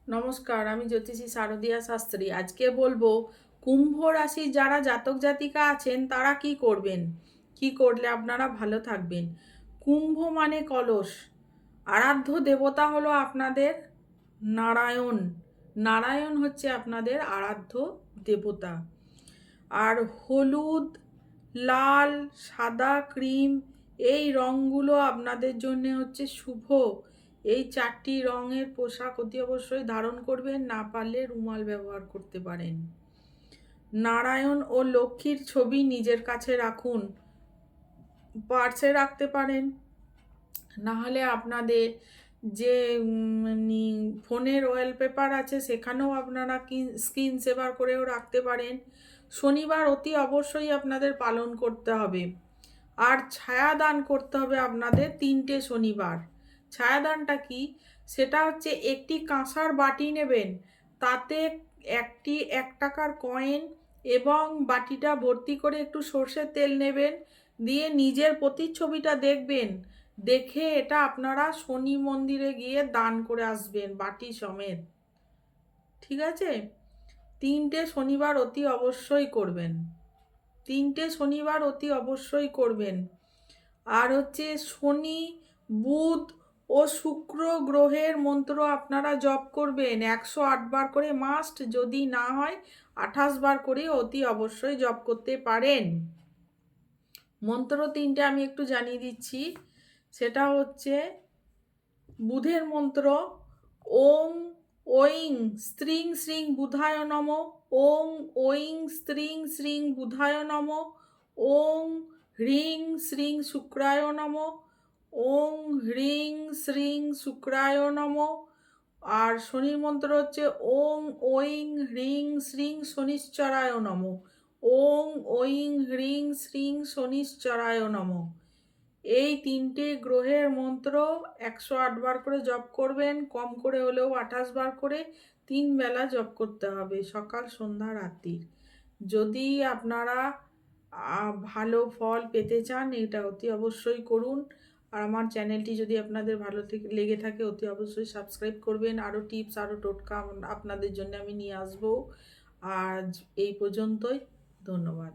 নমস্কার, আমি জ্যোতিষী শারদিয়া শাস্ত্রী। আজকে বলবো কুম্ভ রাশির যারা জাতক জাতিকা আছেন তারা কি করবেন, কি করলে আপনারা ভালো থাকবেন। কুম্ভ মানে কলস। আরাধ্য দেবতা হলো আপনাদের নারায়ণ। নারায়ণ হচ্ছে আপনাদের আরাধ্য দেবতা। আর হলুদ, লাল, সাদা, ক্রিম এই রঙগুলো আপনাদের জন্য হচ্ছে শুভ। এই চারটি রঙের পোশাক অতি অবশ্যই ধারণ করবেন, না পারলে রুমাল ব্যবহার করতে পারেন। নারায়ণ ও লক্ষ্মীর ছবি নিজের কাছে রাখুন, পার্সে রাখতে পারেন, না হলে আপনাদের যে ফোনের ওয়ালপেপার আছে সেখানেও আপনারা স্ক্রিন সেভার করেও রাখতে পারেন। শনিবার অতি অবশ্যই আপনাদের পালন করতে হবে। আর ছায়াদান করতে হবে আপনাদের 3টে শনিবার। ছায়াদানটা কি? সেটা হচ্ছে একটি কাঁসার বাটি নেবেন, তাতে একটি 1 টাকার কয়েন এবং বাটিটা ভর্তি করে একটু সর্ষের তেল নেবেন, দিয়ে নিজের প্রতিচ্ছবিটা দেখবেন, দেখে এটা আপনারা শনি মন্দিরে গিয়ে দান করে আসবেন বাটি সমেত। ঠিক আছে? 3টে শনিবার অতি অবশ্যই করবেন। 3টে শনিবার অতি অবশ্যই করবেন। আর হচ্ছে শনি, বুধ ও শুক্র গ্রহের মন্ত্র আপনারা জপ করবেন 108 বার করে মাস্ট, যদি না হয় 28 বার করে অতি অবশ্যই জপ করতে পারেন। মন্ত্র 3টে আমি একটু জানিয়ে দিচ্ছি। সেটা হচ্ছে বুধের মন্ত্র ওং ঐং স্ত্রিং শ্রিং বুধায় নম, ওং ঐং স্ত্রিং শ্রিং বুধায় নম, ওং হ্রিং শ্রিং শুক্রায় নম, ওং হ্রিং শ্রিং শুক্রায় নম। আর শনির মন্ত্র হচ্ছে ওং ঐং হ্রিং শ্রিং শনিশ্চরায় নম, ওং ঐং হ্রিং শ্রিং শনিশ্চরায় নম। এই 3টে গ্রহের মন্ত্র 108 বার করে জপ করবেন, কম করে হলেও 28 বার করে 3 বেলা জপ করতে হবে, সকাল সন্ধ্যা রাত্রির। যদি আপনারা ভালো ফল পেতে চান এটা অতি অবশ্যই করুন। আর আমার চ্যানেলটি যদি আপনাদের ভালো লেগে থাকে অতি অবশ্যই সাবস্ক্রাইব করবেন। আরও টিপস, আরও টোটকা আপনাদের জন্য আমি নিয়ে আসবো। আজ এই পর্যন্তই। ধন্যবাদ।